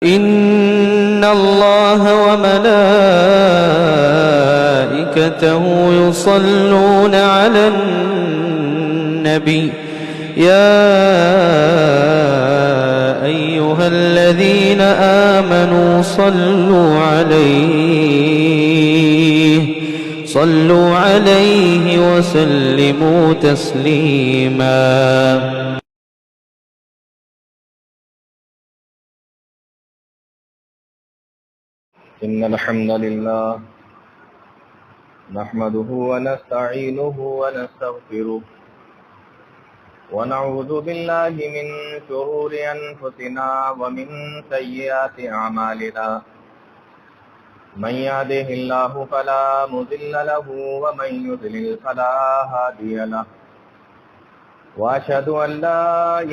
إن الله وملائكته يصلون على النبي يا أيها الذين آمنوا صلوا عليه وسلموا تسليما. إن الحمد لله نحمده ونستعينه ونستغفره ونعوذ بالله من شرور أنفسنا ومن سيئات أعمالنا من يهده الله فلا مضل له ومن يضلل فلا هادي له وأشهد أن لا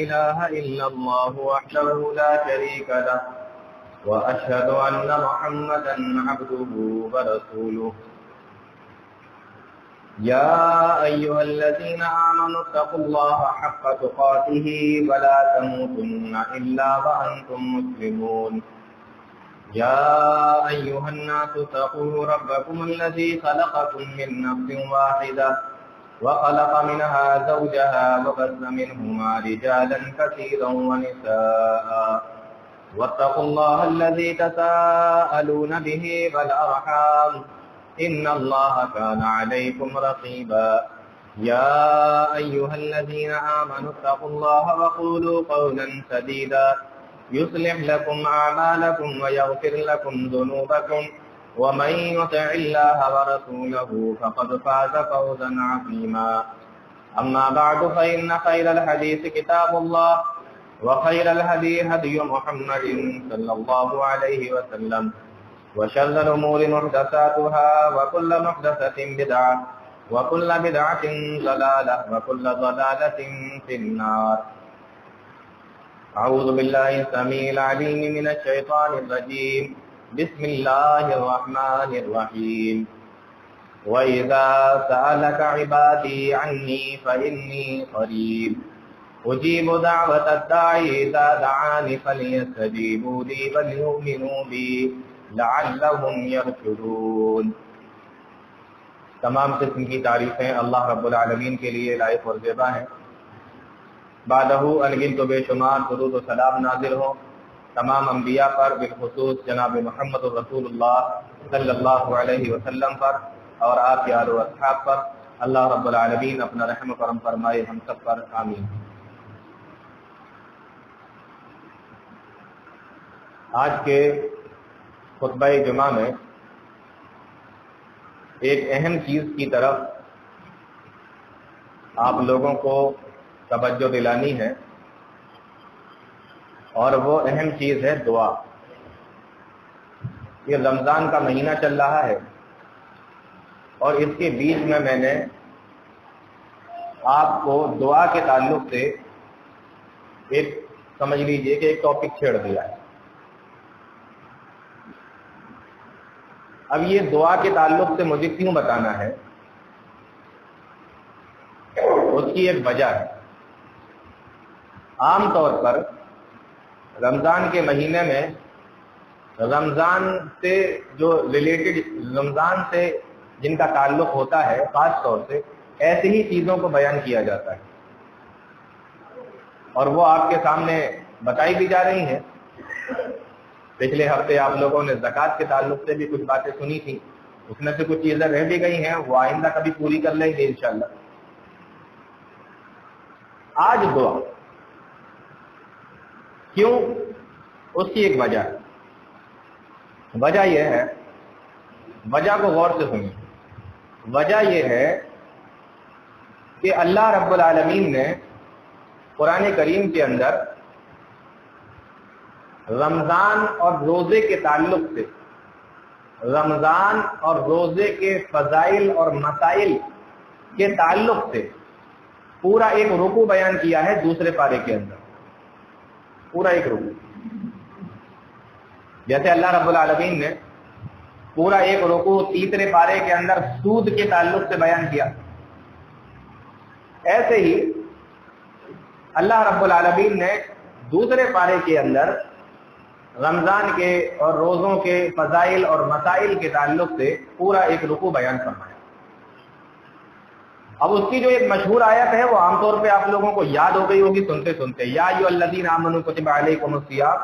إله إلا الله وحده لا شريك له وأشهد أن محمدا عبده ورسوله يا أيها الذين آمنوا اتقوا الله حق تقاته ولا تموتن إلا وأنتم مسلمون يا أيها الناس اتقوا ربكم الذي خلقكم من نفس واحدة وخلق منها زوجها وبث منهما رجالا كثيرا ونساء واتقوا الله الذي تساءلون به والأرحام إن الله كان عليكم رقيبا يا أيها الذين آمنوا اتقوا الله وقولوا قولا سديدا يصلح لكم أعمالكم ويغفر لكم ذنوبكم ومن يطع الله ورسوله فقد فاز فوزا عظيما أما بعد فإن خير الحديث كتاب الله وخير الهدي هدي محمد صلى الله عليه وسلم وشر الأمور محدثاتها وكل محدثة بدعة وكل بدعة ضلالة وكل ضلالة في النار. أعوذ بالله السميع العليم من الشيطان الرجيم. بسم الله الرحمن الرحيم. وإذا سألك عبادي عني فإني قريب أجيب دعوة الداعي إذا دعاني فليستجيبوا لي وليؤمنوا بي لعلهم يرشدون. تمام قسم کی تعریفیں اللہ رب العالمین کے لیے لائق اور زیبا ہیں. بعدہ انگن تو بے شمار درود و سلام نازل ہو تمام انبیاء پر، بالخصوص جناب محمد رسول اللہ صلی اللہ علیہ وسلم پر اور آپ کے آل و اصحاب پر. اللہ رب العالمین اپنا رحم و کرم فرمائے ہم سب پر، آمین. آج کے خطبہ جمعہ میں ایک اہم چیز کی طرف آپ لوگوں کو توجہ دلانی ہے، اور وہ اہم چیز ہے دعا. یہ رمضان کا مہینہ چل رہا ہے اور اس کے بیچ میں نے آپ کو دعا کے تعلق سے ایک سمجھ لیجئے کہ ایک ٹاپک چھیڑ دیا ہے. اب یہ دعا کے تعلق سے مجھے کیوں بتانا ہے، اس کی ایک وجہ ہے. عام طور پر رمضان کے مہینے میں رمضان سے جو ریلیٹڈ، رمضان سے جن کا تعلق ہوتا ہے، خاص طور سے ایسی ہی چیزوں کو بیان کیا جاتا ہے، اور وہ آپ کے سامنے بتائی بھی جا رہی ہیں. پچھلے ہفتے آپ لوگوں نے زکوٰۃ کے تعلق سے بھی کچھ باتیں سنی تھی، اس میں سے کچھ چیزیں رہ بھی گئی ہیں، وہ آئندہ کبھی پوری کر لیں گے انشاءاللہ. آج دعا کیوں، اس کی ایک وجہ ہے. وجہ یہ ہے، وجہ کو غور سے سنیں. وجہ یہ ہے کہ اللہ رب العالمین نے قرآن کریم کے اندر رمضان اور روزے کے تعلق سے، رمضان اور روزے کے فضائل اور مسائل کے تعلق سے پورا ایک رکوع بیان کیا ہے دوسرے پارے کے اندر. پورا ایک رکوع، جیسے اللہ رب العالمین نے پورا ایک رکوع تیسرے پارے کے اندر سود کے تعلق سے بیان کیا، ایسے ہی اللہ رب العالمین نے دوسرے پارے کے اندر رمضان کے اور روزوں کے فضائل اور مسائل کے تعلق سے پورا ایک رکوع بیان فرمایا۔ اب اس کی جو ایک مشہور آیت ہے وہ عام طور پہ آپ لوگوں کو یاد ہو گئی ہوگی سنتے سنتے، یا ایھا الذین آمنوا کتب علیکم الصیام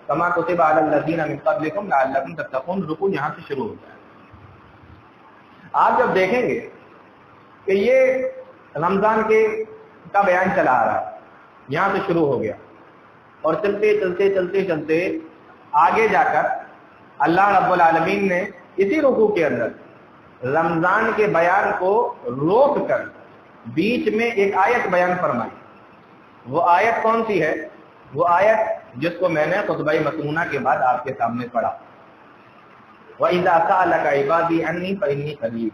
کما کتب علی الذین من قبلکم لعلکم تتقون۔ رکوع یہاں سے شروع ہوتا ہے۔ آپ جب دیکھیں گے کہ یہ رمضان کا بیان چلا آ رہا ہے، یہاں سے شروع ہو گیا اور چلتے چلتے چلتے چلتے آگے جا کر اللہ رب العالمین نے اسی رکوع کے اندر رمضان کے بیان کو روک کر بیچ میں ایک آیت بیان فرمائی۔ وہ آیت کون سی ہے؟ وہ آیت جس کو میں نے خطبہ مسنونہ کے بعد آپ کے سامنے پڑھا، وَإِذَا سَأَلَكَ عِبَادِي عَنِّي فَإِنِّي قَرِيبٌ۔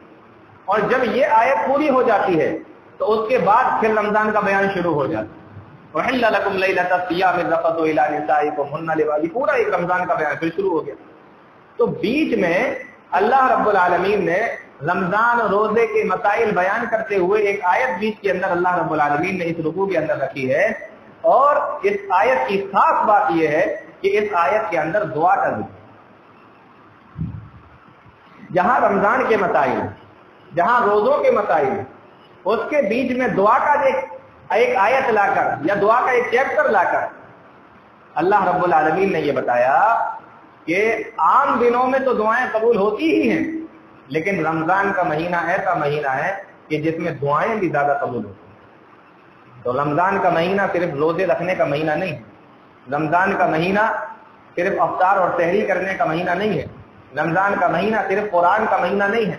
اور جب یہ آیت پوری ہو جاتی ہے تو اس کے بعد پھر رمضان کا بیان شروع ہو جاتا ہے۔ وَحِلَّ لَكُمْ لَيْلَةَ الصِّيَامِ الرَّفَثُ إِلَىٰ نِسَائِكُمْ هُنَّ لِبَاسٌ، پورا ایک رمضان کا بیان پھر شروع ہو گیا۔ تو بیچ میں اللہ رب العالمین نے رمضان روزے کے مسائل بیان کرتے ہوئے ایک آیت بیچ کے اندر اللہ رب العالمین نے اس رکوع کے اندر رکھی ہے، اور اس آیت کی خاص بات یہ ہے کہ اس آیت کے اندر دعا کا ذکر۔ جہاں رمضان کے مسائل، جہاں روزوں کے مسائل، اس کے بیچ میں دعا کا ایک آیت لا کر یا دعا کا ایک چیپٹر لا کر اللہ رب العالمین نے یہ بتایا کہ عام دنوں میں تو دعائیں قبول ہوتی ہی ہیں، لیکن رمضان کا مہینہ ایسا مہینہ ہے کہ جس میں دعائیں بھی زیادہ قبول ہوتی ہیں۔ تو رمضان کا مہینہ صرف روزے رکھنے کا مہینہ نہیں ہے، رمضان کا مہینہ صرف افطار اور سحری کرنے کا مہینہ نہیں ہے، رمضان کا مہینہ صرف قرآن کا مہینہ نہیں ہے،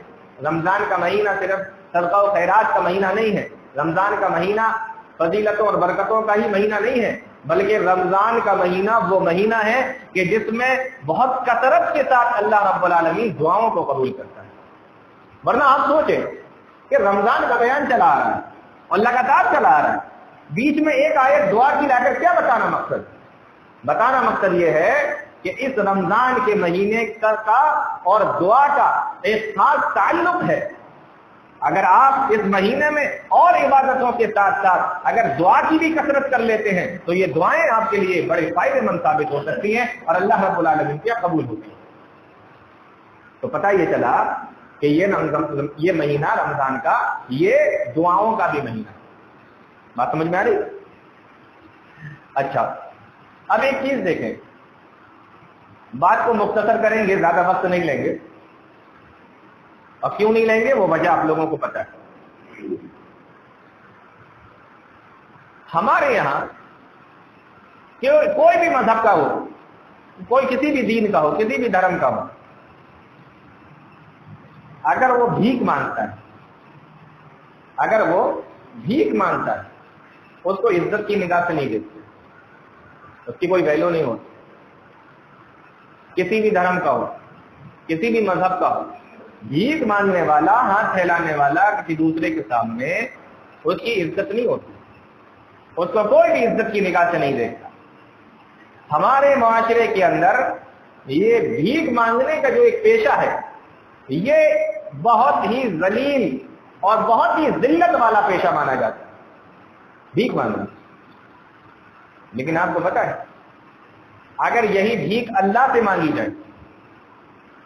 رمضان کا مہینہ صرف صدقہ و خیرات کا مہینہ نہیں ہے، رمضان کا مہینہ فضیلتوں اور برکتوں کا ہی مہینہ نہیں ہے، بلکہ رمضان کا مہینہ وہ مہینہ ہے کہ جس میں بہت کثرت کے ساتھ اللہ رب العالمین دعاؤں کو قبول کرتا ہے۔ ورنہ آپ سوچیں کہ رمضان کا بیان چلا آ رہا ہے اور لگاتار چلا آ رہا ہے، بیچ میں ایک آیت دعا کی لا کر کیا بتانا مقصد؟ بتانا مقصد یہ ہے کہ اس رمضان کے مہینے کا اور دعا کا ایک خاص تعلق ہے۔ اگر آپ اس مہینے میں اور عبادتوں کے ساتھ ساتھ اگر دعا کی بھی کثرت کر لیتے ہیں تو یہ دعائیں آپ کے لیے بڑے فائدے مند ثابت ہو سکتی ہیں اور اللہ رب العالمین کیا قبول ہوتی ہیں۔ تو پتہ یہ چلا کہ یہ مہینہ رمضان کا یہ دعاؤں کا بھی مہینہ ہے۔ بات سمجھ میں آ رہی؟ اچھا، اب ایک چیز دیکھیں، بات کو مختصر کریں گے، زیادہ وقت نہیں لیں گے، اور کیوں نہیں لیں گے وہ وجہ آپ لوگوں کو پتہ ہے۔ ہمارے یہاں کوئی بھی مذہب کا ہو، کوئی کسی بھی دین کا ہو، کسی بھی دھرم کا ہو، اگر وہ بھیک مانگتا ہے، اگر وہ بھیک مانگتا ہے، اس کو عزت کی نگاہ سے نہیں دیتے، اس کی کوئی ویلو نہیں ہوتی۔ کسی بھی دھرم کا ہو، کسی بھی مذہب کا ہو، بھیک مانگنے والا، ہاتھ پھیلانے والا کسی دوسرے کے سامنے، اس کی عزت نہیں ہوتی، اس کو کوئی بھی عزت کی نگاہ سے نہیں دیکھتا۔ ہمارے معاشرے کے اندر یہ بھیک مانگنے کا جو ایک پیشہ ہے، یہ بہت ہی ذلیل اور بہت ہی ذلت والا پیشہ مانا جاتا ہے، بھیک مانگنا۔ لیکن آپ کو پتا ہے اگر یہی بھیک اللہ سے مانگی جائے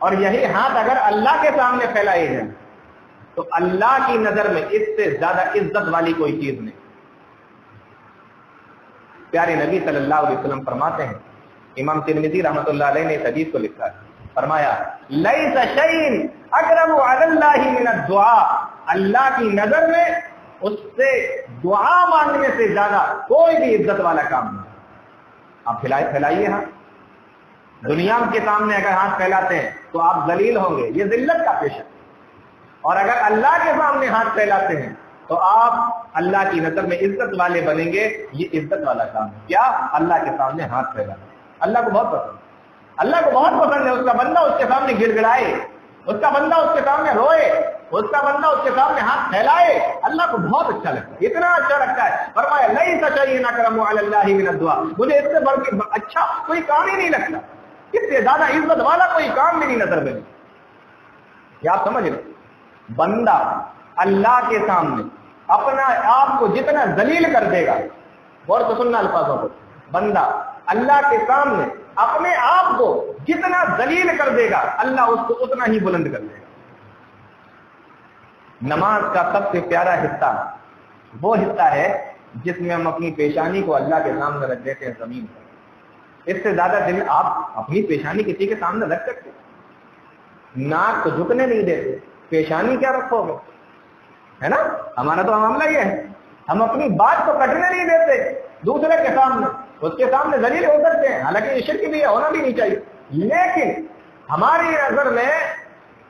اور یہی ہاتھ اگر اللہ کے سامنے پھیلائے جائیں تو اللہ کی نظر میں اس سے زیادہ عزت والی کوئی چیز نہیں۔ پیارے نبی صلی اللہ علیہ وسلم فرماتے ہیں، امام ترمذی رحمۃ اللہ علیہ نے اس حدیث کو لکھا ہے، فرمایا لیس شیء اقرب علی اللہ من الدعاء، اللہ کی نظر میں اس سے دعا مانگنے سے زیادہ کوئی بھی عزت والا کام نہیں۔ آپ پھیلائیے ہاتھ، دنیا کے سامنے اگر ہاتھ پھیلاتے ہیں تو آپ ذلیل ہوں گے، یہ ذلت کا پیشہ، اور اگر اللہ کے سامنے ہاتھ پھیلاتے ہیں تو آپ اللہ کی نظر میں عزت والے بنیں گے، یہ عزت والا کام ہے۔ کیا؟ اللہ کے سامنے ہاتھ پھیلانا، اللہ کو بہت پسند ہے، اللہ کو بہت پسند ہے اس کا بندہ اس کے سامنے گڑ گڑائے، اس کا بندہ اس کے سامنے روئے، اس کا بندہ اس کے سامنے ہاتھ پھیلائے، اللہ کو بہت اچھا لگتا ہے، اتنا اچھا لگتا ہے، فرمایا لیس شیء اکرم علی اللہ من الدعاء، مجھے اس سے بڑھ کے اچھا کوئی کام ہی نہیں لگتا، اس سے زیادہ عزت والا کوئی کام میری نظر میں نہیں۔ کیا آپ سمجھ رہے؟ بندہ اللہ کے سامنے اپنا آپ کو جتنا ذلیل کر دے گا، غور سے سننا الفاظوں کو، بندہ اللہ کے سامنے اپنے آپ کو جتنا ذلیل کر دے گا اللہ اس کو اتنا ہی بلند کر دے گا۔ نماز کا سب سے پیارا حصہ وہ حصہ ہے جس میں ہم اپنی پیشانی کو اللہ کے سامنے رکھ دیتے ہیں زمین پر۔ اس سے زیادہ دل آپ اپنی پیشانی کسی کے سامنے رکھ سکتے؟ ناک کو جھکنے نہیں دیتے، پیشانی کیا رکھو گے؟ ہے نا، ہمارا تو معاملہ یہ ہے، ہم اپنی بات کو کٹنے نہیں دیتے دوسرے کے سامنے، اس کے سامنے ذلیل ہو سکتے ہیں، حالانکہ یہ شرک بھی ہے، ہونا بھی نہیں چاہیے، لیکن ہماری نظر میں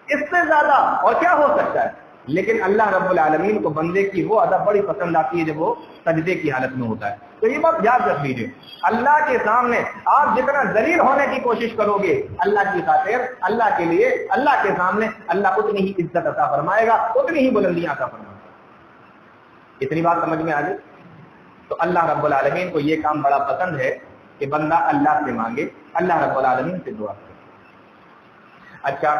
اس سے زیادہ اور کیا ہو سکتا ہے؟ لیکن اللہ رب العالمین کو بندے کی وہ ادا بڑی پسند آتی ہے جب وہ سجدے کی حالت میں ہوتا ہے۔ تو یہ بات یاد رکھ لیجیے، اللہ کے سامنے آپ جتنا ذلیل ہونے کی کوشش کرو گے اللہ کی خاطر، اللہ کے لیے، اللہ کے سامنے اللہ اتنی ہی عزت عطا فرمائے گا، اتنی ہی بلندیاں عطا فرمائے گا۔ اتنی بات سمجھ میں آ گئی؟ تو اللہ رب العالمین کو یہ کام بڑا پسند ہے کہ بندہ اللہ سے مانگے، اللہ رب العالمین سے دعا کرے۔ اچھا،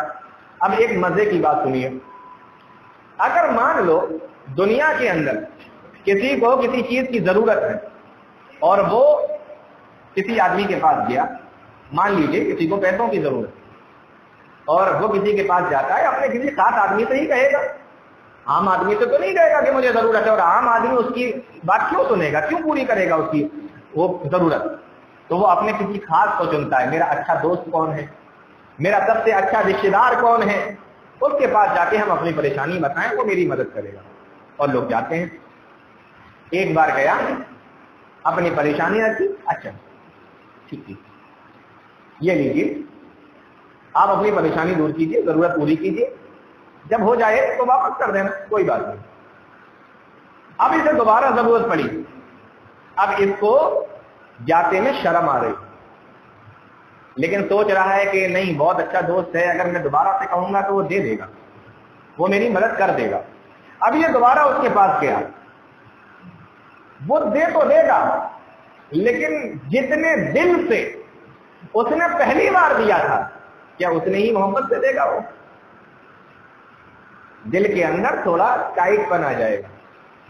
اب ایک مزے کی بات سنیے، اگر مان لو دنیا کے اندر کسی کو کسی چیز کی ضرورت ہے اور وہ کسی آدمی کے پاس گیا، مان لیجئے کسی کو پیسوں کی ضرورت ہے اور وہ کسی کے پاس جاتا ہے، اپنے کسی خاص آدمی سے ہی کہے گا، عام آدمی سے تو نہیں کہے گا کہ مجھے ضرورت ہے، اور عام آدمی اس کی بات کیوں سنے گا، کیوں پوری کرے گا اس کی وہ ضرورت؟ تو وہ اپنے کسی خاص کو چنتا ہے، میرا اچھا دوست کون ہے، میرا سب سے اچھا رشتے دار کون ہے، اس کے پاس جا کے ہم اپنی پریشانی بتائیں، وہ میری مدد کرے گا۔ اور لوگ جاتے ہیں، ایک بار گیا، اپنی پریشانی رکھی، اچھا ٹھیک ہے یہ لیجیے، آپ اپنی پریشانی دور کیجیے، ضرورت پوری کیجیے، جب ہو جائے تو واپس کر دینا، کوئی بات نہیں۔ اب اسے دوبارہ ضرورت پڑی، اب اس کو جاتے میں شرم آ رہی، لیکن سوچ رہا ہے کہ نہیں بہت اچھا دوست ہے، اگر میں دوبارہ سے کہوں گا تو وہ دے دے گا، وہ میری مدد کر دے گا۔ اب یہ دوبارہ اس کے پاس گیا، وہ دے تو دے گا، لیکن جتنے دل سے اس نے پہلی بار دیا تھا کیا اتنے ہی محبت سے دے گا؟ وہ دل کے اندر تھوڑا ٹائٹ پن آ جائے گا،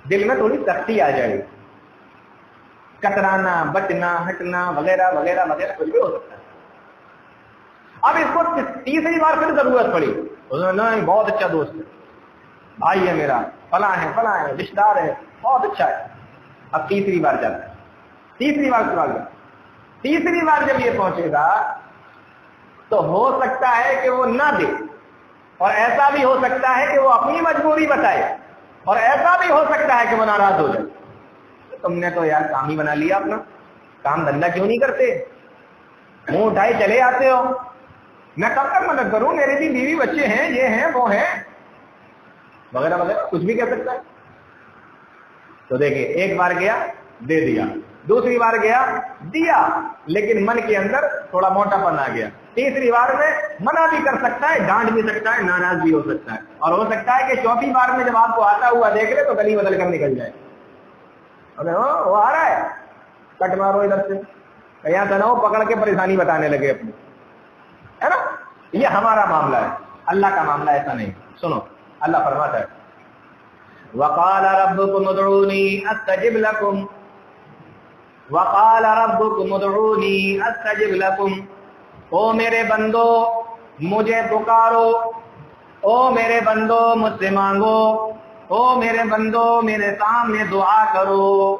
دل میں تھوڑی سختی آ جائے گی، کترانا، بچنا، ہٹنا وغیرہ وغیرہ وغیرہ کچھ بھی ہو سکتا ہے۔ اب اس کو تیسری بار پھر ضرورت پڑی، نہیں بہت اچھا دوست ہے، بھائی ہے میرا، فلاں ہے رشتہ دار ہے، بہت اچھا ہے۔ اب تیسری بار جاتا ہے، تیسری بار سوال ہے، تیسری بار جب یہ پہنچے گا تو ہو سکتا ہے کہ وہ نہ دے، اور ایسا بھی ہو سکتا ہے کہ وہ اپنی مجبوری بتائے، اور ایسا بھی ہو سکتا ہے کہ وہ ناراض ہو جائے۔ تم نے تو یار کام ہی بنا لیا اپنا، کام دھندا کیوں نہیں کرتے، منہ اٹھائے چلے آتے ہو، میں کب تک مدد کروں، میرے بھی بیوی بچے ہیں، یہ ہیں وہ ہیں وغیرہ وغیرہ، کچھ بھی کہہ سکتا ہے۔ تو دیکھیں، ایک بار گیا دے دیا، دوسری بار گیا دیا، لیکن من کے اندر تھوڑا موٹا پن آ گیا، تیسری بار میں منع بھی کر سکتا ہے، ڈانٹ بھی سکتا ہے، ناراض بھی ہو سکتا ہے، اور ہو سکتا ہے کہ چوتھی بار میں جب آپ کو آتا ہوا دیکھ لے تو گلی بدل کر نکل جائے، وہ آ رہا ہے کٹ مارو ادھر سے، یہاں سے نہ ہو پکڑ کے پریشانی بتانے لگے اپنی، ہے نا؟ یہ ہمارا معاملہ ہے، اللہ کا معاملہ ایسا نہیں۔ سنو، اللہ فرماتا ہے وقال ربكم ادعوني استجب لكم، وقال ربكم ادعوني استجب لكم، او میرے بندو مجھے پکارو، او میرے بندو مجھ سے مانگو، او میرے بندو میرے سامنے دعا کرو۔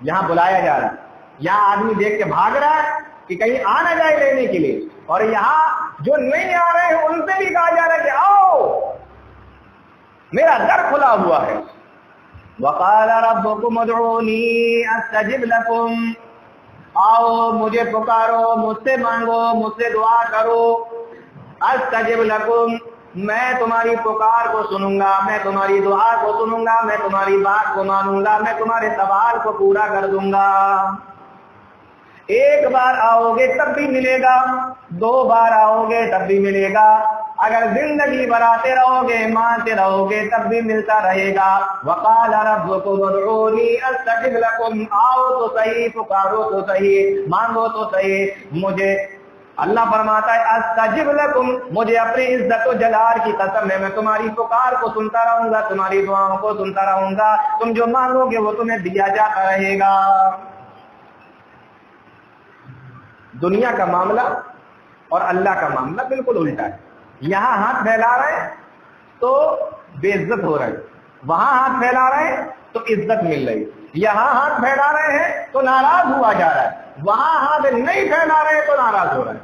یہاں بلایا جا رہا ہے، یہاں آدمی دیکھ کے بھاگ رہا ہے کہ کہیں آ نہ جائے لینے کے لیے، اور یہاں جو نہیں آ رہے ہیں ان سے بھی کہا جا رہا ہے کہ آؤ، میرا در کھلا ہوا ہے۔ وقال ربكم ادعوني استجب لكم، آؤ مجھے پکارو، مجھ سے مانگو، مجھ سے دعا کرو، استجب لكم، میں تمہاری پکار کو سنوں گا، میں تمہاری دعا کو سنوں گا، میں تمہاری بات کو مانوں گا، میں تمہارے سوال کو پورا کر دوں گا۔ ایک بار آؤ گے تب بھی ملے گا، دو بار آؤ گے تب بھی ملے گا، اگر زندگی بھر آتے رہو گے، مانتے رہو گے تب بھی ملتا رہے گا۔ وقال ربكم ادعوني استجب لكم، آؤ تو صحیح، پکارو تو صحیح، مانگو تو صحیح، مجھے اللہ فرماتا ہے استجب لكم، مجھے اپنی عزت و جلال کی قسم ہے، میں تمہاری پکار کو سنتا رہوں گا، تمہاری دعاؤں کو سنتا رہوں گا، تم جو مانگو گے وہ تمہیں دیا جاتا رہے گا۔ دنیا کا معاملہ اور اللہ کا معاملہ بالکل الٹا ہے. یہاں ہاتھ پھیلا رہے ہیں تو بے عزت ہو رہا ہے, وہاں ہاتھ پھیلا رہے ہیں تو عزت مل رہی. یہاں ہاتھ پھیلا رہے ہیں تو ناراض ہوا جا رہا ہے, وہاں ہاتھ نہیں پھیلا رہے ہیں تو ناراض ہو رہا ہے.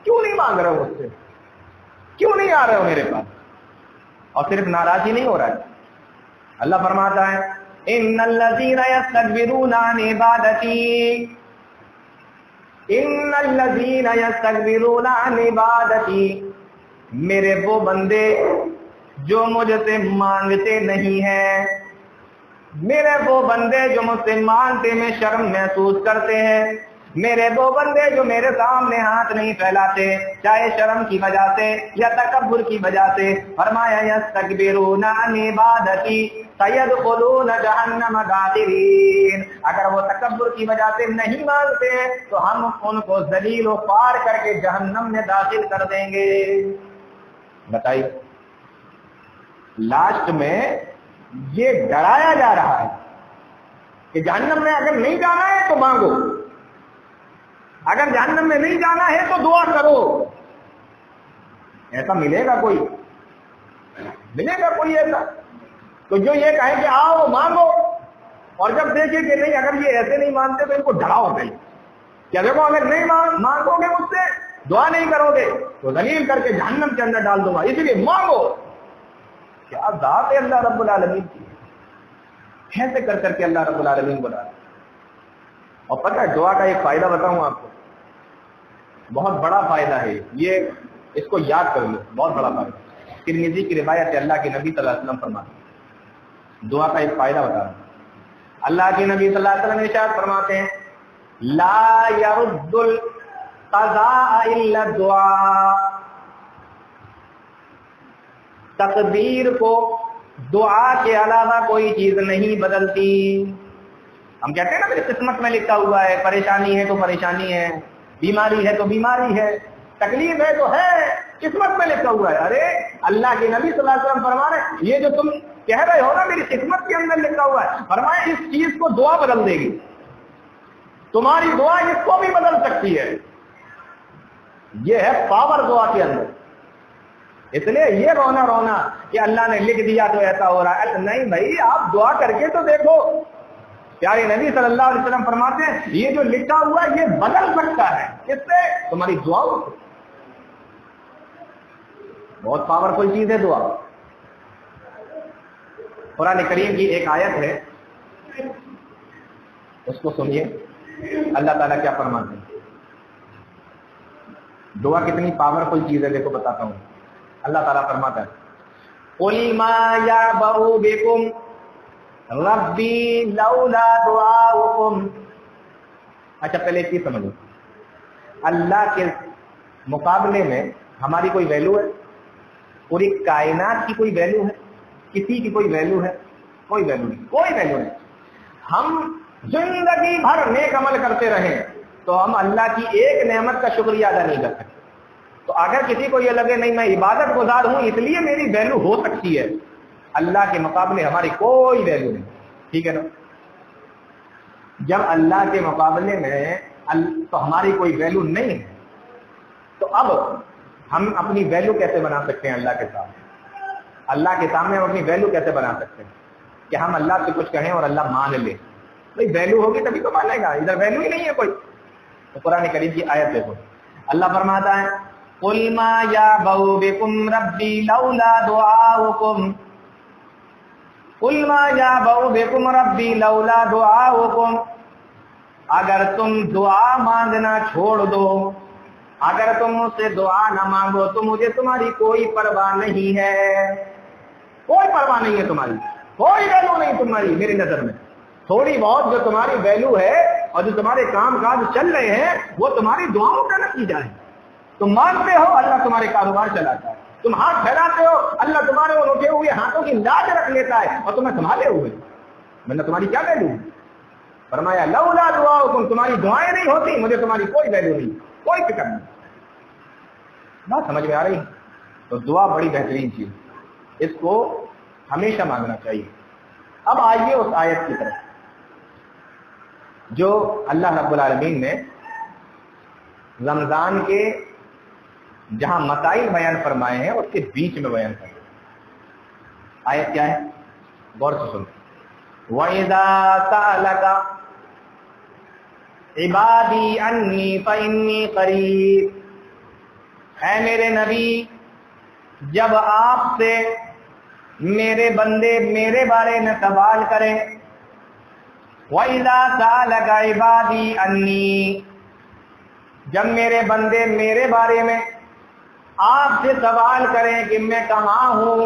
کیوں نہیں مانگ رہے ہو مجھ سے, کیوں نہیں آ رہے ہو میرے پاس؟ اور صرف ناراض ہی نہیں ہو رہا ہے, اللہ فرماتا ہے ان الذین یستکبرون عن عبادتی, ان الذین یستکبرون عن عبادتی, میرے وہ بندے جو مجھ سے مانگتے نہیں ہیں, میرے وہ بندے جو مجھ سے مانگتے میں شرم محسوس کرتے ہیں, میرے وہ بندے جو میرے سامنے ہاتھ نہیں پھیلاتے چاہے شرم کی وجہ سے یا تکبر کی وجہ سے. فرمایا یستکبرون عن عبادتی سیدخلون جہنم داخرین, اگر وہ تکبر کی وجہ سے نہیں مانگتے تو ہم ان کو ذلیل و خوار کر کے جہنم میں داخل کر دیں گے. بتائیے, لاسٹ میں یہ ڈرایا جا رہا ہے کہ جہنم میں اگر نہیں جانا ہے تو مانگو, اگر جہنم میں نہیں جانا ہے تو دعا کرو. ایسا ملے گا کوئی, ملے گا کوئی ایسا تو جو یہ کہے کہ آؤ مانگو, اور جب دیکھے کہ نہیں اگر یہ ایسے نہیں مانتے تو ان کو ڈراؤ پہلے, کیا دیکھو اگر نہیں مانگو گے مجھ سے, دعا نہیں کرو گے تو ذلیل کر کے جہنم کے اندر ڈال دوں گا, اس لیے مانگو. کیا ذات ہے اللہ رب العالمین کی, ایسے کر کر کے اللہ رب العالمین بلا. اور پتہ ہے دعا کا ایک فائدہ بتاؤں آپ کو, بہت بڑا فائدہ ہے یہ, اس کو یاد کر لو, بہت بڑا فائدہ. ترمذی کی روایت ہے, اللہ کے نبی صلی اللہ علیہ وسلم فرماتے ہیں, دعا کا ایک فائدہ بتا رہا ہوں. اللہ کے نبی صلی اللہ علیہ وسلم ارشاد فرماتے ہیں لا يرد القضاء الا الدعاء, تقدیر کو دعا کے علاوہ کوئی چیز نہیں بدلتی. ہم کہتے ہیں نا میری قسمت میں لکھا ہوا ہے, پریشانی ہے تو پریشانی ہے, بیماری ہے تو بیماری ہے, تکلیف ہے تو ہے, قسمت میں لکھا ہوا ہے. ارے اللہ کے نبی صلی اللہ علیہ وسلم فرما رہے یہ جو تم کہہ رہے ہو نا میری قسمت کے اندر لکھا ہوا ہے, فرمایا اس چیز کو دعا بدل دے گی, تمہاری دعا اس کو بھی بدل سکتی ہے. یہ ہے پاور دعا کے اندر. اس لیے یہ رونا کہ اللہ نے لکھ دیا تو ایسا ہو رہا ہے, نہیں بھائی آپ دعا کر کے تو دیکھو. پیارے نبی صلی اللہ علیہ وسلم فرماتے ہیں یہ جو لکھا ہوا ہے یہ بدل سکتا ہے, اس سے تمہاری دعاؤں سے. بہت پاورفل چیز ہے دعا. قرآن کریم کی ایک آیت ہے, اس کو سنیے اللہ تعالیٰ کیا فرماتے ہیں. دعا کتنی پاورفل چیز ہے دیکھو بتاتا ہوں. اللہ تعالیٰ فرماتا ہے قُلْ مَا يَعْبَأُ بِكُمْ رَبِّي لَوْلَا دُعَاؤُكُمْ. اچھا پہلے ایک چیز سمجھو, اللہ کے مقابلے میں ہماری کوئی ویلو ہے؟ پوری کائنات کی کوئی ویلو ہے؟ کسی کی کوئی ویلو ہے؟ کوئی ویلو نہیں, کوئی ویلو نہیں. ہم زندگی بھر نیک عمل کرتے رہیں تو ہم اللہ کی ایک نعمت کا شکریہ ادا نہیں کر سکتے. تو اگر کسی کو یہ لگے نہیں میں عبادت گزار ہوں اس لیے میری ویلو ہو سکتی ہے, اللہ کے مقابلے ہماری کوئی ویلو نہیں. ٹھیک ہے نا؟ جب اللہ کے مقابلے میں تو ہماری کوئی ویلو نہیں ہے, تو اب ہم اپنی ویلو کیسے بنا سکتے ہیں اللہ کے سامنے؟ اللہ کے سامنے ہم اپنی ویلو کیسے بنا سکتے ہیں کہ ہم اللہ سے کچھ کہیں اور اللہ مان لے؟ بھائی ویلو ہوگی تبھی تو مانے گا, ادھر ویلو ہی نہیں ہے کوئی. تو قرآن کریم کی آیت دیکھو, اللہ فرماتا ہے قُلْ مَا يَعْبَأُ بِكُمْ رَبِّي لَوْلَا دُعَاؤُكُمْ قُلْ مَا يَعْبَأُ بِكُمْ رَبِّي لَوْلَا دُعَاؤُكُمْ. اگر تم دعا مانگنا چھوڑ دو, اگر تم مجھ سے دعا نہ مانگو تو مجھے تمہاری کوئی پرواہ نہیں ہے, کوئی پرواہ نہیں ہے تمہاری, کوئی ویلو نہیں تمہاری میری نظر میں. تھوڑی بہت جو تمہاری ویلو ہے اور جو تمہارے کام کاج چل رہے ہیں وہ تمہاری دعاؤں کا نتیجہ ہے. تم مانگتے ہو اللہ تمہارے کاروبار چلاتا ہے, تم ہاتھ پھیلاتے ہو اللہ تمہارے وہ اٹھے ہوئے ہاتھوں کی لاج رکھ لیتا ہے اور تمہیں سنبھالے ہوئے. میں نے تمہاری کیا ویلو ہے؟ فرمایا لولا دعاؤکم, تمہاری دعائیں نہیں ہوتی مجھے تمہاری کوئی ویلو نہیں, کوئی فکر نہیں. بات سمجھ میں آ رہی؟ تو دعا بڑی بہترین چیز, اس کو ہمیشہ مانگنا چاہیے. اب آئیے اس آیت کی طرف جو اللہ رب العالمین نے رمضان کے جہاں مسائل بیان فرمائے ہیں اس کے بیچ میں بیان کریں. آیت کیا ہے؟ غور سے سنو. وَإِذَا سَأَلَكَ عِبَادِي عَنِّي فَإِنِّي قَرِيبٌ. اے میرے نبی جب آپ سے میرے بندے میرے بارے میں سوال کریں. وَإِذَا سَأَلَكَ عِبَادِي عَنِّي جب میرے بندے میرے بارے میں آپ سے سوال کریں کہ میں کہاں ہوں.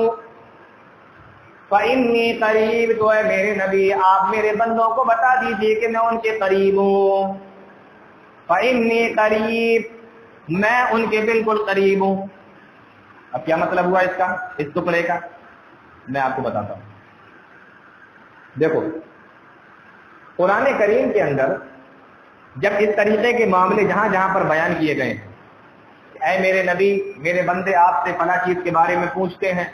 فَإِنِّي قَرِيبٌ تو اے میرے نبی آپ میرے بندوں کو بتا دیجئے کہ میں ان کے قریب ہوں. فَإِنِّي قَرِيبٌ میں ان کے بالکل قریب ہوں. اب کیا مطلب ہوا اس کا، اس ٹکڑے کا؟ میں آپ کو بتاتا ہوں. دیکھو قرآن کریم کے اندر جب اس طریقے کے معاملے جہاں جہاں پر بیان کیے گئے ہیں، اے میرے نبی میرے بندے آپ سے فلاں چیز کے بارے میں پوچھتے ہیں،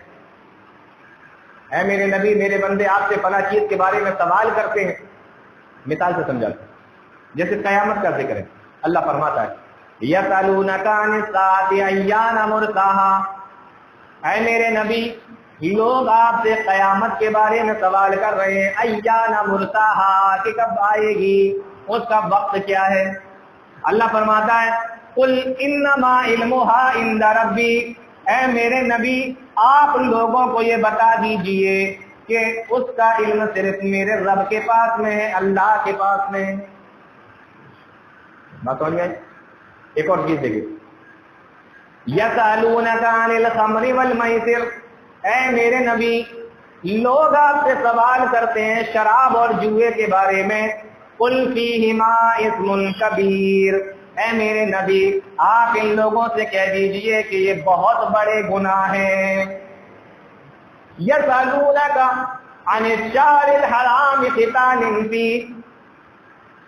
اے میرے نبی میرے بندے آپ سے فلاں چیز کے بارے میں سوال کرتے ہیں. مثال سے سمجھاتے ہیں. جیسے قیامت کا ذکر ہے. اللہ فرماتا ہے یسألونک عن الساعۃ ایان مرساہا. اے میرے نبی لوگ آپ سے قیامت کے بارے میں سوال کر رہے ہیں. ایان مرساہا کہ کب آئے گی، اس کا وقت کیا ہے. اللہ فرماتا ہے قل انما علمها عند ربی. اے میرے نبی آپ لوگوں کو یہ بتا دیجئے کہ اس کا علم صرف میرے رب کے پاس میں ہے، اللہ کے پاس میں ہے. بات سمجھ گئے؟ ایک اور چیز دیکھیے. یسألونک عن الخمر والمیسر. اے میرے نبی لوگ آپ سے سوال کرتے ہیں شراب اور جوئے کے بارے میں. قل فیہما اسم کبیر. اے میرے نبی آپ ان لوگوں سے کہہ دیجئے کہ یہ بہت بڑے گناہ ہیں. یسألونک عن الشہر الحرام قتال فیہ.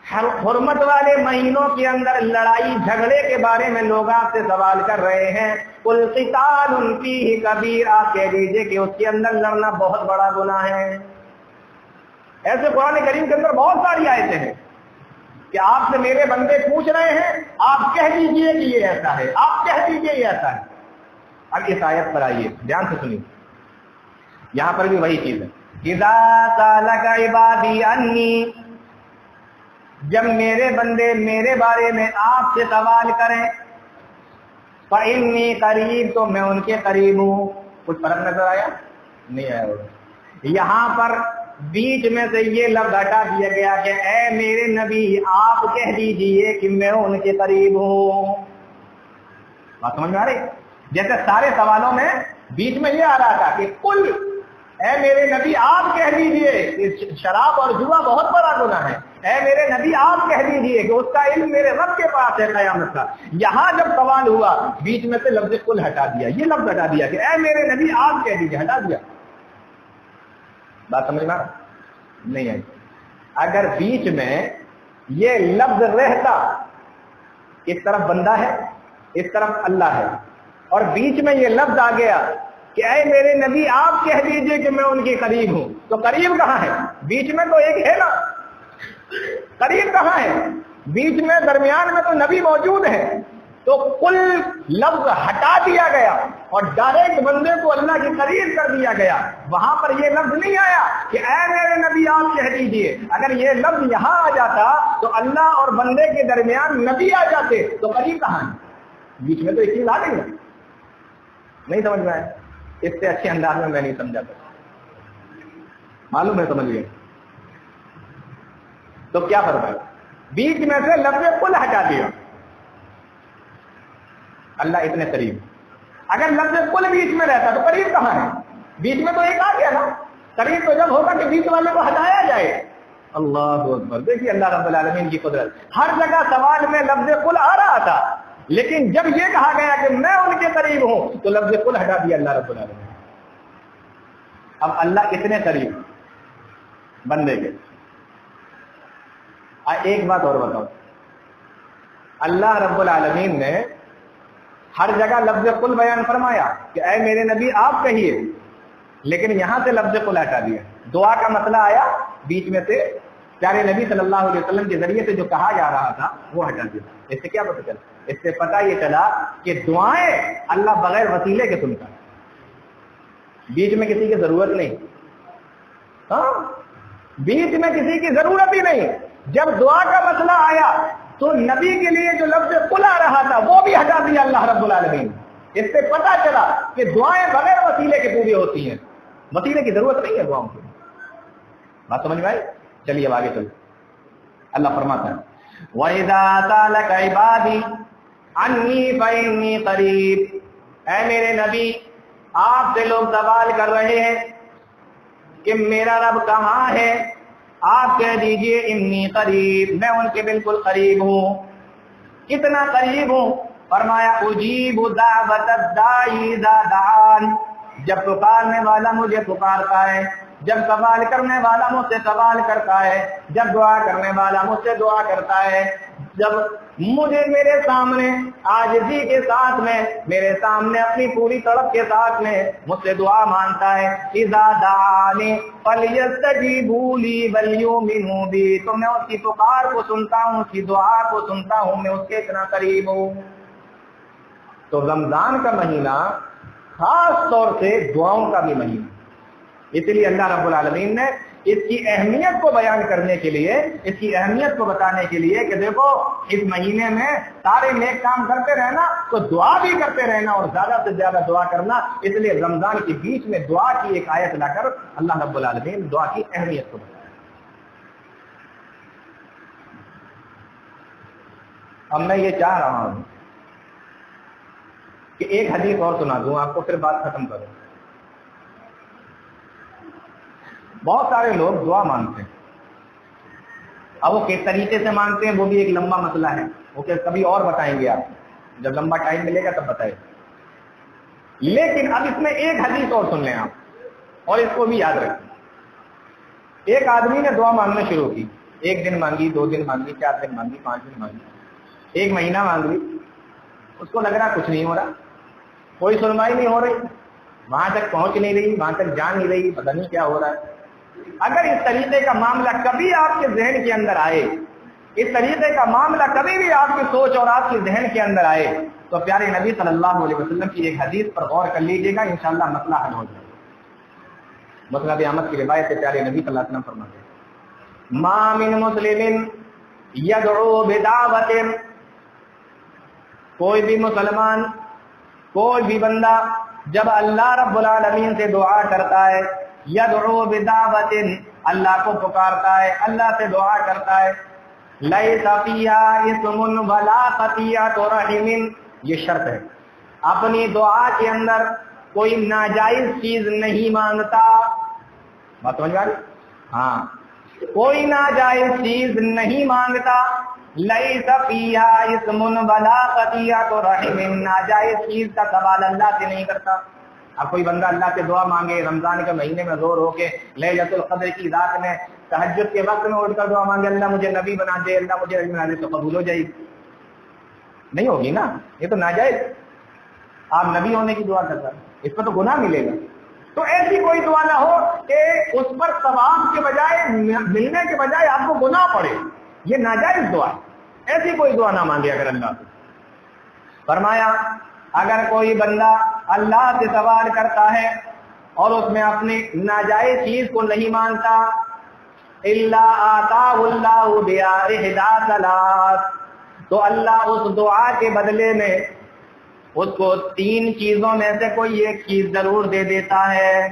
حرمت والے مہینوں کے اندر لڑائی جھگڑے کے بارے میں لوگ آپ سے سوال کر رہے ہیں. قل قتال فیہ کبیر. آپ کہہ دیجئے کہ اس کے اندر لڑنا بہت بڑا گناہ ہے. ایسے قرآن کریم کے اندر بہت ساری آیتیں ہیں کہ آپ سے میرے بندے پوچھ رہے ہیں، آپ کہہ دیجئے کہ یہ ایسا ہے، آپ کہہ دیجئے یہ ایسا ہے. اب اس آیت پر آئیے دھیان سے سنیے. یہاں پر بھی وہی چیز ہے. اذا سألک عبادی انی جب میرے بندے میرے بارے میں آپ سے سوال کریں. فإنی قریب تو میں ان کے قریب ہوں. کچھ فرق نظر آیا؟ نہیں آیا ہوگا. یہاں پر بیچ میں سے یہ لفظ ہٹا دیا گیا کہ اے میرے نبی آپ کہہ دیجئے کہ میں ان کے قریب ہوں. بات سمجھ میں آ رہی؟ جیسے سارے سوالوں میں بیچ میں یہ آ رہا تھا کہ قل اے میرے نبی آپ کہہ دیجئے کہ شراب اور جوا بہت بڑا گناہ ہے. اے میرے نبی آپ کہہ دیجئے کہ اس کا علم میرے رب کے پاس ہے قیامت کا. یہاں جب سوال ہوا بیچ میں سے لفظ قل ہٹا دیا، یہ لفظ ہٹا دیا کہ اے میرے نبی آپ کہہ دیجئے، ہٹا دیا. بات سمجھ میں نہیں آئی؟ اگر بیچ میں یہ لفظ رہتا، اس طرف بندہ ہے اس طرف اللہ ہے، اور بیچ میں یہ لفظ آ گیا کہ اے میرے نبی آپ کہہ دیجئے کہ میں ان کے قریب ہوں، تو قریب کہاں ہے؟ بیچ میں تو ایک ہے نا. قریب کہاں ہے؟ بیچ میں درمیان میں تو نبی موجود ہے. تو کل لفظ ہٹا دیا گیا اور ڈائریکٹ بندے کو اللہ کے قریب کر دیا گیا. وہاں پر یہ لفظ نہیں آیا کہ اے میرے نبی آپ کہہ دیجئے. اگر یہ لفظ یہاں آ جاتا تو اللہ اور بندے کے درمیان نبی آ جاتے، تو قریب کہاں ہے؟ بیچ میں تو ایک چیز آ گئی. نہیں سمجھ میں آیا؟ اس سے اچھے انداز میں نہیں سمجھا سکتا. معلوم ہے؟ سمجھ گئے؟ تو کیا فرق ہے؟ بیچ میں سے لفظ قل ہٹا دیا. اللہ اتنے قریب. اگر لفظ قل بیچ میں رہتا تو قریب کہاں ہے؟ بیچ میں تو ایک آ گیا نا. قریب تو جب ہوگا کہ بیچ والے کو ہٹایا جائے. اللہ اکبر. دیکھیے اللہ رب العالمین کی قدرت. ہر جگہ سوال میں لفظ قل آ رہا تھا، لیکن جب یہ کہا گیا کہ میں ان کے قریب ہوں تو لفظ قل ہٹا دیا اللہ رب العالمین. اب اللہ کتنے قریب بندے کے. ایک بات اور بتاؤ، اللہ رب العالمین نے ہر جگہ لفظ قل بیان فرمایا کہ اے میرے نبی آپ کہیے، لیکن یہاں سے لفظ قل ہٹا دیا. دعا کا مسئلہ آیا بیچ میں سے پیارے نبی صلی اللہ علیہ وسلم کے ذریعے سے جو کہا جا رہا تھا وہ ہٹا دیا. اس سے کیا پتہ چلا؟ اس سے پتہ یہ چلا کہ دعائیں اللہ بغیر وسیلے کے سنتا ہے, بیچ میں کسی کی ضرورت نہیں. ہاں, بیچ میں کسی کی ضرورت ہی نہیں. جب دعا کا مسئلہ آیا تو نبی کے لیے جو لفظ قل آ رہا تھا وہ بھی ہٹا دیا اللہ رب العالمین. اس سے پتہ چلا کہ دعائیں بغیر وسیلے کے پوری ہوتی ہیں, وسیلے کی ضرورت نہیں ہے دعاؤں کی. بات سمجھ میں آئی؟ چلیے اب آگے چلو. اللہ فرماتا ہے وَإِذَا سَأَلَكَ عِبَادِي عَنِّي فَإِنِّي قَرِيبٌ. اے میرے نبی, آپ سے لوگ سوال کر رہے ہیں کہ میرا رب کہاں ہے, آپ کہہ دیجئے انی قریب, میں ان کے بالکل قریب ہوں. کتنا قریب ہوں؟ فرمایا اجیب دعوت الداعی اذا دعان. جب پکارنے والا مجھے پکارتا ہے, جب سوال کرنے والا مجھ سے سوال کرتا ہے, جب دعا کرنے والا مجھ سے دعا کرتا ہے, جب مجھے میرے سامنے عاجزی کے ساتھ میں, میرے سامنے اپنی پوری طلب کے ساتھ میں مجھ سے دعا مانگتا ہے, اذا دعانی فلیستجیبوا لی ولیؤمنوا بی, تو میں اس کی پکار کو سنتا ہوں, اس کی دعا کو سنتا ہوں, میں اس کے اتنا قریب ہوں. تو رمضان کا مہینہ خاص طور سے دعاؤں کا بھی مہینہ, اس لیے اللہ رب العالمین نے اس کی اہمیت کو بیان کرنے کے لیے, اس کی اہمیت کو بتانے کے لیے کہ دیکھو اس مہینے میں سارے نیک کام کرتے رہنا تو دعا بھی کرتے رہنا اور زیادہ سے زیادہ دعا کرنا. اس لیے رمضان کے بیچ میں دعا کی ایک آیت لا کر اللہ رب العالمین دعا کی اہمیت کو بتایا. اب میں یہ چاہ رہا ہوں کہ ایک حدیث اور سنا دوں آپ کو, پھر بات ختم کروں. بہت سارے لوگ دعا مانگتے ہیں, اب وہ کس طریقے سے مانگتے ہیں وہ بھی ایک لمبا مسئلہ ہے, وہ کبھی اور بتائیں گے آپ, جب لمبا ٹائم ملے گا تب بتائیں. لیکن اب اس میں ایک حدیث اور سن لیں آپ, اور اس کو بھی یاد رکھیں. ایک آدمی نے دعا مانگنا شروع کی, 1 دن مانگی, 2 دن مانگی, 4 دن مانگی, 5 دن مانگی, 1 مہینہ مانگ لی. اس کو لگ رہا کچھ نہیں ہو رہا, کوئی سنوائی نہیں ہو رہی, وہاں تک پہنچ نہیں رہی, وہاں تک جا نہیں رہی, پتہ نہیں کیا ہو رہا ہے. اگر اس طریقے کا معاملہ کبھی آپ کے ذہن کے اندر آئے, اس طریقے کا معاملہ کبھی بھی آپ کی سوچ اور آپ کے ذہن کے اندر آئے, تو پیارے نبی صلی اللہ علیہ وسلم کی ایک حدیث پر غور کر لیجیے گا, انشاءاللہ مسئلہ حل ہو جائے گا. مسند احمد کی روایت سے پیارے نبی صلی اللہ علیہ وسلم فرماتے ہیں ما من مسلم یدعو بدعوت, کوئی بھی مسلمان, کوئی بھی بندہ جب اللہ رب العالمین سے دعا کرتا ہے, یدعو بدعوت, اللہ کو پکارتا ہے, اللہ سے دعا کرتا ہے, لیس فیہا اسم ولا قطیعۃ رحم, یہ شرط ہے, اپنی دعا کے اندر کوئی ناجائز چیز نہیں مانگتا. بات سمجھ میں آ رہی؟ ہاں, کوئی ناجائز چیز نہیں مانگتا. لیس فیہا اسم ولا قطیعۃ رحم, ناجائز چیز کا سوال اللہ سے نہیں کرتا. اب کوئی بندہ اللہ سے دعا مانگے رمضان کے مہینے میں زور ہو کے, لیلۃ القدر کی رات میں, تہجد کے وقت میں اٹھ کر دعا مانگے اللہ مجھے نبی بنا دے, اللہ مجھے علم بنا دے, تو قبول ہو جائے گی؟ نہیں ہوگی نا, یہ تو ناجائز. آپ نبی ہونے کی دعا کرتا ہے, اس پر تو گناہ ملے گا. تو ایسی کوئی دعا نہ ہو کہ اس پر ثواب کے بجائے, ملنے کے بجائے آپ کو گناہ پڑے, یہ ناجائز دعا ہے. ایسی کوئی دعا نہ مانگے اگر اللہ سے. فرمایا اگر کوئی بندہ اللہ سے سوال کرتا ہے اور اس میں اپنی ناجائز چیز کو نہیں مانتا, الا آتاہ اللہ بہا احدی ثلاث, تو اللہ اس دعا کے بدلے میں اس کو 3 چیزوں میں سے کوئی ایک چیز ضرور دے دیتا ہے.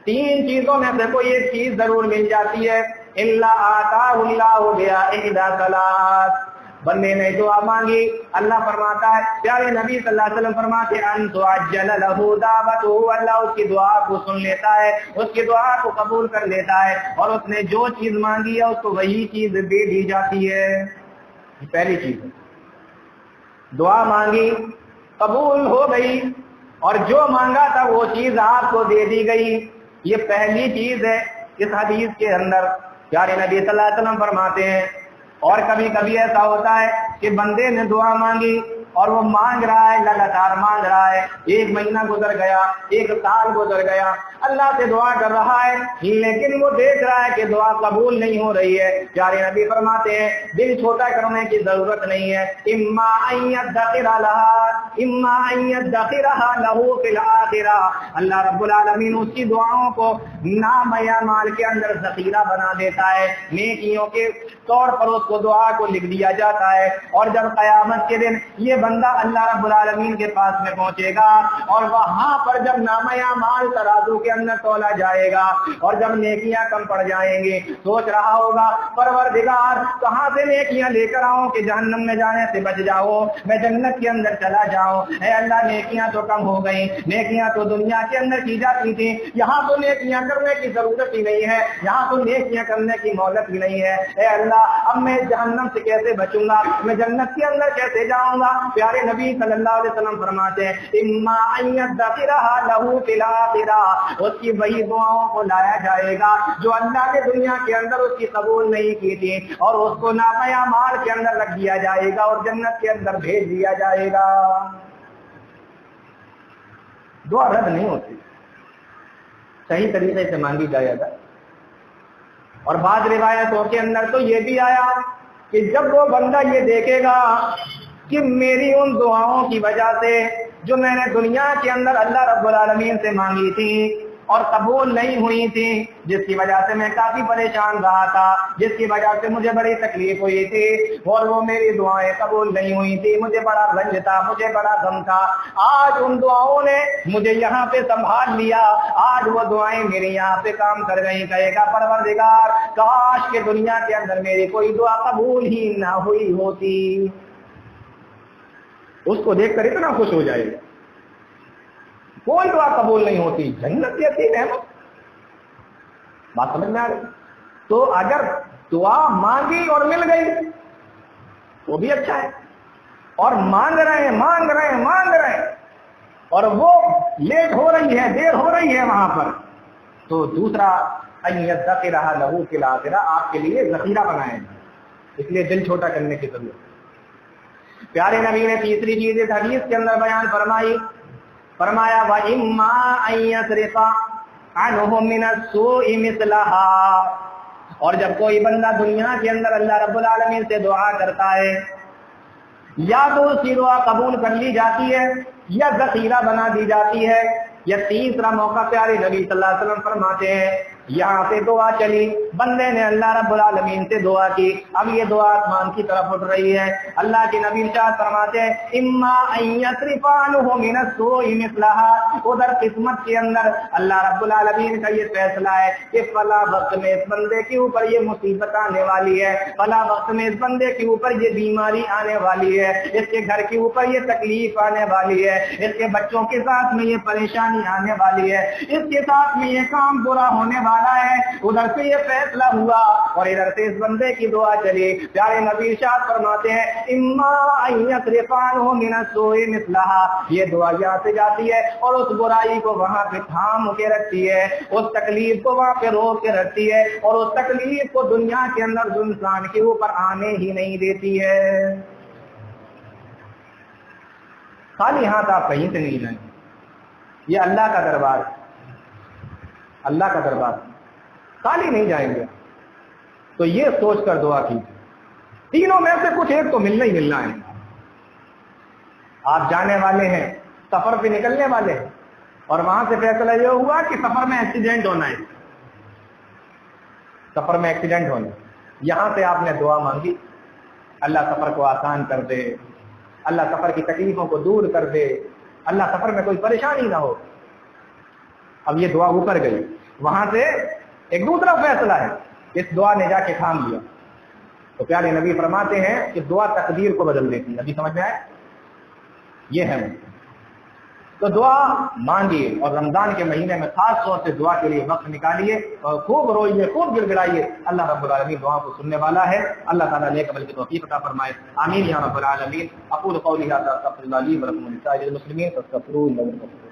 3 چیزوں میں سے کوئی ایک چیز ضرور مل جاتی ہے. الا آتاہ اللہ بہا احدی ثلاث, بندے نے دعا مانگی, اللہ فرماتا ہے, پیارے نبی صلی اللہ علیہ وسلم فرماتے ہیں ان تعجل له دعوته, اللہ اس کی دعا کو سن لیتا ہے, اس کی دعا کو قبول کر لیتا ہے, اور اس نے جو چیز مانگی ہے اس کو وہی چیز دے دی جاتی ہے. پہلی چیز ہے, دعا مانگی قبول ہو گئی اور جو مانگا تھا وہ چیز آپ کو دے دی گئی. یہ پہلی چیز ہے اس حدیث کے اندر. پیارے نبی صلی اللہ علیہ وسلم فرماتے ہیں, اور کبھی کبھی ایسا ہوتا ہے کہ بندے نے دعا مانگی, اور وہ مانگ رہا ہے، لگاتار مانگ رہا ہے، 1 مہینہ گزر گیا، 1 سال گزر گیا، اللہ سے دعا کر رہا ہے، لیکن وہ دیکھ رہا ہے کہ دعا قبول نہیں ہو رہی ہے۔ پیارے نبی فرماتے ہیں دل چھوٹا کرنے کی ضرورت نہیں ہے، اما ان يدخر لها له فی الآخرہ، اللہ رب العالمین اس کی دعاؤں کو نام یا مال کے اندر ذخیرہ بنا دیتا ہے، نیکیوں کے طور پر اس کو دعا کو لکھ دیا جاتا ہے، اور جب قیامت کے دن یہ بندہ اللہ رب العالمین کے پاس میں پہنچے گا اور وہاں پر جب نامہ اعمال ترازو کے اندر تولا جائے گا اور جب نیکیاں کم پڑ جائیں گے، سوچ رہا ہوگا پروردگار کہاں سے نیکیاں لے کر آؤں کہ جہنم میں جانے سے بچ جاؤ، میں جنت کے اندر چلا جاؤں۔ اے اللہ نیکیاں تو کم ہو گئی، نیکیاں تو دنیا کے اندر کی جاتی تھی، یہاں تو نیکیاں کرنے کی ضرورت ہی نہیں ہے، یہاں تو نیکیاں کرنے کی مہلت ہی نہیں ہے۔ اے اللہ اب میں جہنم سے کیسے بچوں گا، میں جنت کے اندر کیسے جاؤں گا؟ پیارے نبی صلی اللہ علیہ وسلم فرماتے ہیں اما ان يدخرها له فی الآخرہ، اس کی وہی دعاؤں کو لایا جائے گا جو اللہ نے دنیا کے اندر اس کی قبول نہیں کی تھی، اور اس کو نامہ اعمال کے اندر رکھ دیا جائے گا اور جنت کے اندر بھیج دیا جائے گا۔ دعا رد نہیں ہوتی، صحیح طریقے سے مانگی جائے گا۔ اور بعض روایتوں کے اندر تو یہ بھی آیا کہ جب وہ بندہ یہ دیکھے گا کہ میری ان دعاؤں کی وجہ سے جو میں نے دنیا کے اندر اللہ رب العالمین سے مانگی تھی اور قبول نہیں ہوئی تھی، جس کی وجہ سے میں کافی پریشان رہا تھا، جس کی وجہ سے مجھے بڑی تکلیف ہوئی تھی اور وہ میری دعائیں قبول نہیں ہوئی تھی، مجھے بڑا رنج تھا، مجھے بڑا غم تھا، آج ان دعاؤں نے مجھے یہاں پہ سنبھال لیا، آج وہ دعائیں میری یہاں پہ کام کر گئی۔ کہے گا پروردگار کاش کہ دنیا کے اندر میری کوئی دعا قبول ہی نہ ہوئی ہوتی۔ اس کو دیکھ کر اتنا خوش ہو جائے گا، کوئی دعا قبول نہیں ہوتی، جنت کی رحمت۔ بات سمجھ میں آ رہی؟ تو اگر دعا مانگی اور مل گئی وہ بھی اچھا ہے، اور مانگ رہے ہیں اور وہ لیٹ ہو رہی ہے، دیر ہو رہی ہے وہاں پر، تو دوسرا ان يدخرها له فی الآخرہ آپ کے لیے ذخیرہ بنائیں گے، اس لیے دل چھوٹا کرنے کی ضرورت۔ پیارے نبی نے تیسری چیز اس حدیث کے اندر بیان فرمایا وَإِمَّا أَن يَصْرِفَ عَنْهُ مِنَ السُّوءِ مِثْلَهَا، اور جب کوئی بندہ دنیا کے اندر اللہ رب العالمین سے دعا کرتا ہے، یا تو اس کی دعا قبول کر لی جاتی ہے یا ذخیرہ بنا دی جاتی ہے، یا تیسرا موقع پیارے نبی صلی اللہ علیہ وسلم فرماتے ہیں یہاں پہ دعا چلی، بندے نے اللہ رب العالمین سے دعا کی، اب یہ دعا آسمان کی طرف اٹھ رہی ہے، اللہ کے نبی ارشاد فرماتے ہیں اما ان يصرف عنه من السوء مثلها، ادھر قسمت کے اندر اللہ رب العالمین کا یہ فیصلہ ہے کہ فلاں وقت میں اس بندے کے اوپر یہ مصیبت آنے والی ہے، فلاں وقت میں اس بندے کے اوپر یہ بیماری آنے والی ہے، اس کے گھر کے اوپر یہ تکلیف آنے والی ہے، اس کے بچوں کے ساتھ میں یہ پریشانی آنے والی ہے، اس کے ساتھ میں یہ کام برا ہونے والا ہے، ادھر سے یہ فیصلہ ہوا اور ادھر سے اس بندے کی دعا چلی۔ پیارے نبی ارشاد فرماتے ہیں اما ان يصرف عنه من السوء مثلها، یہ دعا یہاں سے جاتی ہے اور اس برائی کو وہاں پہ تھام کے رکھتی ہے، اس تکلیف کو وہاں پہ روک کے رکھتی ہے، اور اس تکلیف کو دنیا کے اندر انسان کے اوپر آنے ہی نہیں دیتی ہے۔ خالی ہاتھ آپ کہیں سے نہیں جائیں، یہ اللہ کا دربار، اللہ کا دربار، خالی نہیں جائیں گے۔ تو یہ سوچ کر دعا کیجیے، تینوں میں سے کچھ ایک تو ملنا ہی ملنا ہے۔ آپ جانے والے ہیں، سفر پہ نکلنے والے ہیں، اور وہاں سے فیصلہ یہ ہوا کہ سفر میں ایکسیڈنٹ ہونا ہے، سفر میں ایکسیڈنٹ ہونا، یہاں سے آپ نے دعا مانگی اللہ سفر کو آسان کر دے، اللہ سفر کی تکلیفوں کو دور کر دے، اللہ سفر میں کوئی پریشانی نہ ہو۔ اب یہ دعا اوپر گئی، وہاں سے ایک دوسرا فیصلہ ہے، اس دعا نے جا کے تھام لیا، تو پیارے نبی فرماتے ہیں کہ دعا تقدیر کو بدل دیتی ہے۔ ابھی سمجھ میں آئے؟ یہ ہے، تو دعا مانگیے، اور رمضان کے مہینے میں خاص طور سے دعا کے لیے وقت نکالیے اور خوب روئیے، خوب گڑ گڑائیے، اللہ رب العالمین دعا کو سننے والا ہے۔ اللہ تعالیٰ نیک عمل کی توفیق عطا فرمائے، آمین یا رب العالمین۔ اقول قولی ھذا استغفر اللہ لی ولکم ولسائر المسلمین فاستغفروہ انہ ہو الغفور الرحیم۔